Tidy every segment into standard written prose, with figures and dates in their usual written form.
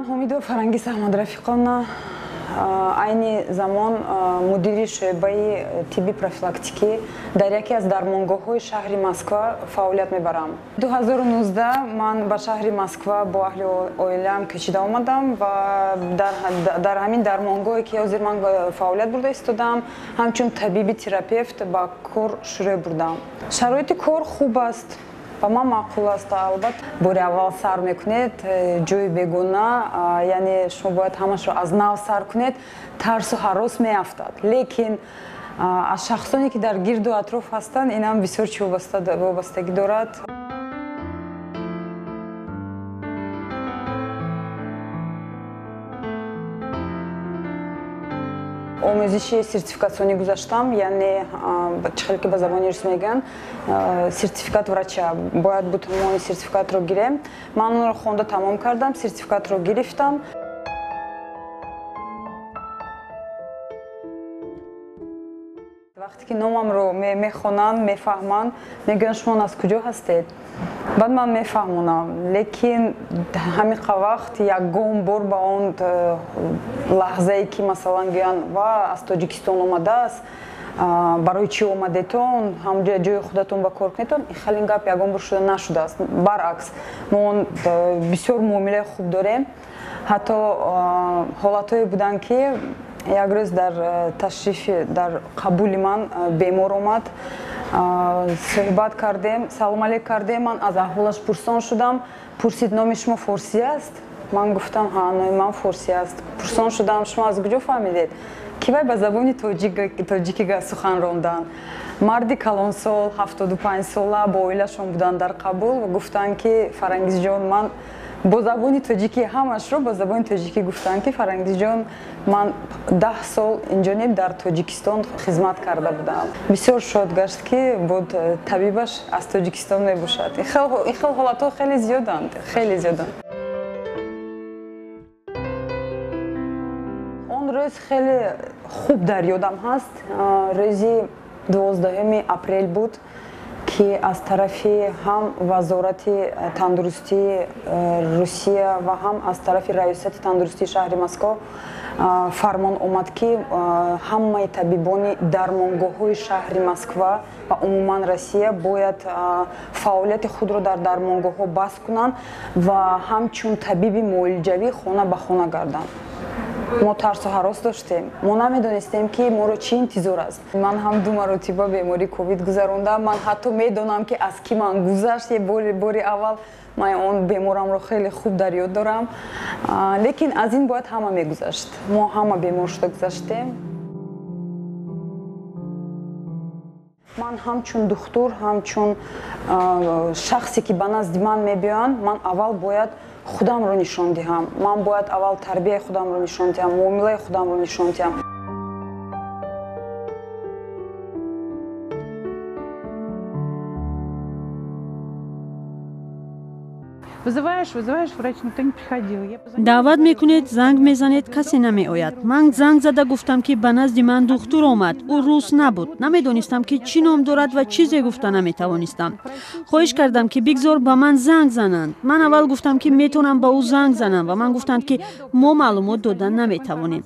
ман Ҳомидова Фарангиз Аҳмадрафиқовна айни замон мудири шӯъбаи тибби профилактикӣ дар яке аз дармонгоҳҳои шаҳри Москва фаъолият мебарам. 2019 ман ба шаҳри Москва бо аҳли оилаам кӯчида омадам ва дар ҳамин дармонгоҳе ки ҳозир ман фаъолият бурда истодам, ҳамчун табиби терапевт ба кор шурӯъ бурдам. Шароити кор хуб аст. Ба ман маъқул аст. Албатта бори аввал сар мекунед ҷои бегона, яъне шумо бояд ҳамашро аз нав сар кунед, тарсу ҳарос меафтад. Лекин аз шахсоне ки дар гирду атроф ҳастанд, инам бисёр чӣ вобастагӣ дорад. омӯзиши сертификатсионӣ гузаштам, яъне чӣ хеле ки ба забони рус мегӯян сертификат врача. Бояд буд мо ин сертификатро гирем. Ман онро хонда тамом кардам, сертификатро гирифтам. Вақте ки номамро мехонанд, мефаҳманд, мегӯянд шумо аз куҷо ҳастед? Баъд ман мефаҳмонам, лекин ҳамиқа вақт ягон бор ба он лаҳзае ки масалан гӯянд ва аз Тоҷикистон омадааст, барои чӣ омадетон, ҳамҷоя ҷои худатон ба кор кунедтон, ин хеле гап ягон бор шуда нашудааст. Баръакс, мо бисёр муомилаи хуб дорем. Ҳатто ҳолатҳое буданд ки як рӯз дар ташрифи дар қабули ман бемор омад, суҳбат кардем, салом алейк кардем, ман аз аҳволаш пурсон шудам, пурсид номи шумо форсӣ аст? Ман гуфтам ҳа, номи ман форсӣ аст. Пурсон шудам шумо аз куҷо фаҳмидед? Ки вай ба забони тоҷикӣ сухан рондан. Марди калонсол 75 сола бо оилашон буданд дар қабул ва гуфтанд ки Фарангизҷон, ман бо забони тоҷикӣ ҳамашро бо забони тоҷикӣ гуфтанд ки Фарангизҷон, ман 10 сол инҷониб дар Тоҷикистон хизмат карда будам. Бисёр шод гашт ки буд табибаш аз Тоҷикистон мебошад. Ин хел ҳолатҳо хеле зиёданд, хеле зиёданд. Он рӯз хеле хуб дар ёдам ҳаст. Рӯзи 12 апрел буд ки аз тарафи ҳам вазорати тандурустии Русия ва ҳам аз тарафи раёсати тандурустии шаҳри Москва фармон омад ки ҳамаи табибони дармонгоҳҳои шаҳри Москва ва умуман Россия бояд фаъолияти худро дар дармонгоҳҳо баст кунанд ва ҳамчун табиби муолиҷавӣ хона ба хона гарданд. Мо тарсу ҳарос доштем. Мо намедонистем ки моро чӣ интизор аст. Ман ҳам 2 маротиба бемории ковид гузарондам. Ман ҳатто медонам ки аз ки ман гузашт. Бори аввал ман он беморамро хеле хуб дар ёд дорам. Лекин аз ин бояд ҳама мегузашт. Мо ҳама бемор шуда гузаштем. Ман ҳамчун духтур, ҳамчун шахсе ки ба назди ман мебиёянд, ман аввал бояд худамро нишон диҳам. Ман бояд аввал тарбияи худамро нишон диҳам, муомилаи худамро нишон диҳам. Вызываешь, врач никто не приходил. Даъват мекунед, занг мезанед, касе намеояд. Ман занг зада гуфтам ки ба назди ман духтур омад. Ӯ рус набуд. Намедонистам ки чӣ ном дорад ва чизе гуфта наметавонистам. Хоҳиш кардам ки бигзор ба ман занг зананд. Ман аввал гуфтам ки метавонам ба ӯ занг занам ва ман гуфтанд ки мо маълумот додан наметавонем.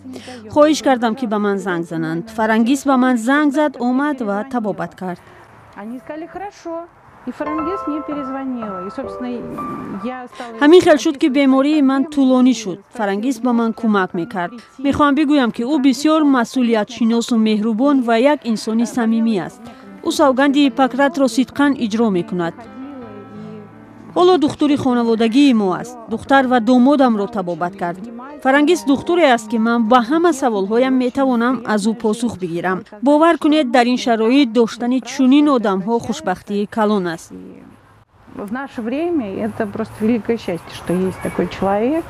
Хоҳиш кардам ки ба ман занг зананд. Фарангиз ба ман занг зад, омад ва табобат кард. Они сказали хорошо. И Фарангиз мне перезвонила. И, собственно, я стала... ҳамин хел шуд ки бемории ман тӯлонӣ шуд. Фарангиз ба ман кӯмак мекард. Мехоҳам бигӯям ки ӯ бисёр масъулиятшиносу меҳрубон ва як инсони самимӣ аст. ӯ савганди Иппократро сидқан иҷро мекунад. ҳоло духтури хонаводагии мо аст. Духтар ва домодамро табобат кард. Фарангиз духтуре аст ки ман ба ҳама саволҳоям метавонам аз ӯ посух бигирам. Бовар кунед, дар ин шароит доштани чунин одамҳо хушбахтии калон аст. В наше время это просто великое счастье, что есть такой человек.